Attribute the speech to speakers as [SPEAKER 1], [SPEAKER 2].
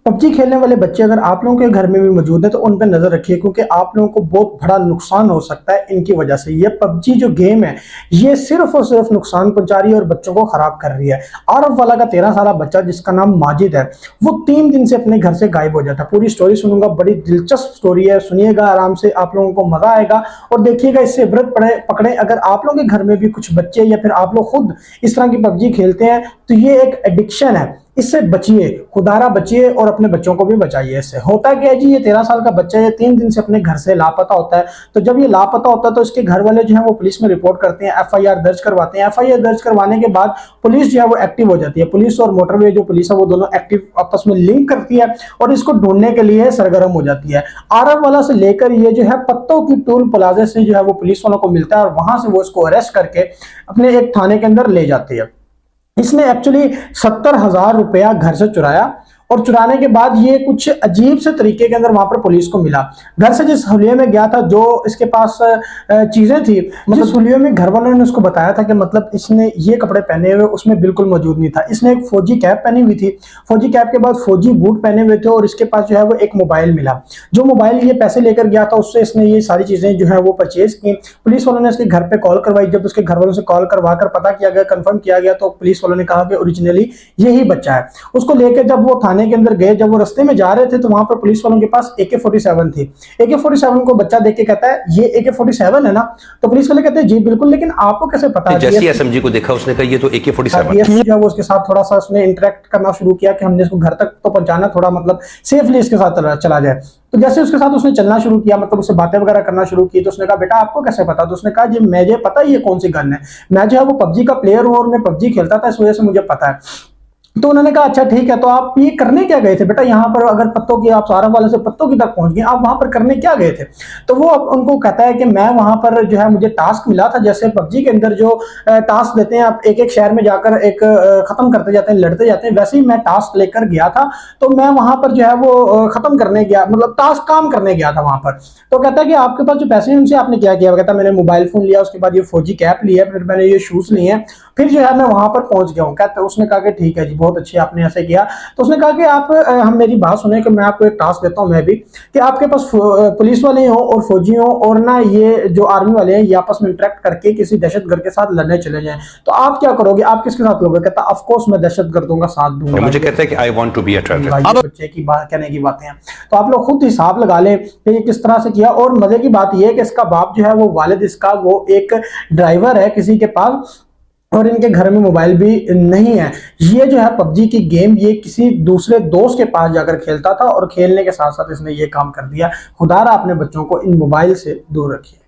[SPEAKER 1] PUBG खेलने वाले बच्चे अगर आप लोगों के घर में भी मौजूद है तो उन पर नजर रखिए, क्योंकि आप लोगों को बहुत बड़ा नुकसान हो सकता है इनकी वजह से। ये पबजी जो गेम है ये सिर्फ और सिर्फ नुकसान पहुंचा रही है और बच्चों को खराब कर रही है। आरफ वाला का 13 साल बच्चा जिसका नाम माजिद है, वो 3 दिन से अपने घर से गायब हो जाता है। पूरी स्टोरी सुनूंगा, बड़ी दिलचस्प स्टोरी है, सुनिएगा आराम से, आप लोगों को मजा आएगा और देखिएगा, इससे इबरत पकड़े। अगर आप लोगों के घर में भी कुछ बच्चे या फिर आप लोग खुद इस तरह की पबजी खेलते हैं तो ये एक एडिक्शन है, इससे बचिए, खुदारा बचिए और अपने बच्चों को भी बचाइए। इससे होता क्या है जी, ये 13 साल का बच्चा ये 3 दिन से अपने घर से लापता होता है। तो जब ये लापता होता है तो इसके घर वाले जो है वो पुलिस में रिपोर्ट करते हैं, एफआईआर दर्ज करवाते हैं। एफआईआर दर्ज करवाने के बाद पुलिस जो है वो एक्टिव हो जाती है। पुलिस और मोटरवे जो पुलिस है वो दोनों एक्टिव आपस में लिंक करती है और इसको ढूंढने के लिए सरगर्म हो जाती है। आरव वाला से लेकर ये जो है पत्तों की टोल प्लाजा से जो है वो पुलिस वालों को मिलता है और वहां से वो इसको अरेस्ट करके अपने एक थाने के अंदर ले जाती है। इसने एक्चुअली 70,000 रुपया घर से चुराया और चुराने के बाद ये कुछ अजीब से तरीके के अंदर वहां पर पुलिस को मिला। घर से जिस हुलिये में गया था, जो इसके पास चीजें थी, मतलब जिस हुलिये में घर वालों ने उसको बताया था कि मतलब इसने ये कपड़े पहने हुए, उसमें बिल्कुल मौजूद नहीं था। इसने एक फौजी कैप पहनी हुई थी, फौजी कैप के बाद फौजी बूट पहने हुए थे और इसके पास जो है वो एक मोबाइल मिला। जो मोबाइल ये पैसे लेकर गया था उससे इसने ये सारी चीजें जो है वो परचेज की। पुलिस वालों ने इसके घर पे कॉल करवाई। जब उसके घर वालों से कॉल करवा कर पता किया गया, कंफर्म किया गया, तो पुलिस वालों ने कहा कि ओरिजिनली यही बच्चा है। उसको लेकर जब वो थाने के अंदर गए, जब वो रास्ते में जा रहे थे तो वहां पर पुलिस वालों के पास AK-47 थी। AK-47 को बच्चा देख के कहता है ये AK-47 है ना? तो पुलिस वाले कहते हैं जी बिल्कुल, लेकिन आपको कैसे पता?
[SPEAKER 2] जैसे एसएमजी को देखा उसने कहा ये तो AK-47
[SPEAKER 1] जो है वो उसके साथ थोड़ा सा उसने इंटरेक्ट करना शुरू किया कि हमने इसको घर तक तो पहुंचाना, थोड़ा मतलब सेफली इसके साथ चला जाए। तो जैसे उसके साथ उसने चलना शुरू किया, मतलब उससे बातें वगैरह करना शुरू की, तो उसने कहा बेटा आपको कैसे पता? तो उसने कहा जी मुझे पता है ये कौन सी गन है, मैं जो है वो पबजी का प्लेयर हूँ और मैं पबजी खेलता था, इस वजह से मुझे पता है। तो उन्होंने कहा अच्छा ठीक है, तो आप ये करने क्या गए थे बेटा यहाँ पर? अगर पत्तों की, आप सारा वाले से पत्तों की तक पहुंच गए, आप वहां पर करने क्या गए थे? तो वो उनको कहता है कि मैं वहां पर जो है मुझे टास्क मिला था, जैसे पबजी के अंदर जो टास्क देते हैं, आप एक एक शहर में जाकर एक खत्म करते जाते हैं, लड़ते जाते हैं, वैसे ही मैं टास्क लेकर गया था। तो मैं वहां पर जो है वो खत्म करने गया, मतलब टास्क काम करने गया था वहां पर। तो कहता है कि आपके पास जो पैसे हैं उनसे आपने क्या किया? कहता मैंने मोबाइल फोन लिया, उसके बाद ये फौजी कैप लिया, फिर मैंने ये शूज लिए, फिर जो है मैं वहां पर पहुंच गया हूँ। कहते उसने कहा कि ठीक है जी बहुत अच्छी आपने ऐसे किया। तो उसने कहा कि आप हम मेरी बात सुने कि मैं आपको एक टास्क देता हूं मैं भी, कि आपके पास पुलिस वाले हो और फौजी हो और ना ये जो आर्मी वाले हैं ये आपस में इंटरेक्ट करके किसी दहशतगर्द के साथ लड़ने चले जाएं, तो आप क्या करोगे? आप किसके साथ लोगे? कहता ऑफ कोर्स मैं दहशतगर्दों का साथ दूंगा।
[SPEAKER 2] मुझे कहता है कि I want to be a terrorist.
[SPEAKER 1] अब बच्चे की बात कहने की बातें हैं, तो आप लोग खुद हिसाब लगा लें कि ये किस तरह से किया। और मजे की बात यह है कि इसका बाप जो है वो वालिद इसका वो एक ड्राइवर है किसी के पास, और इनके घर में मोबाइल भी नहीं है। ये जो है पबजी की गेम ये किसी दूसरे दोस्त के पास जाकर खेलता था और खेलने के साथ साथ इसने ये काम कर दिया। खुदारा अपने बच्चों को इन मोबाइल से दूर रखिए।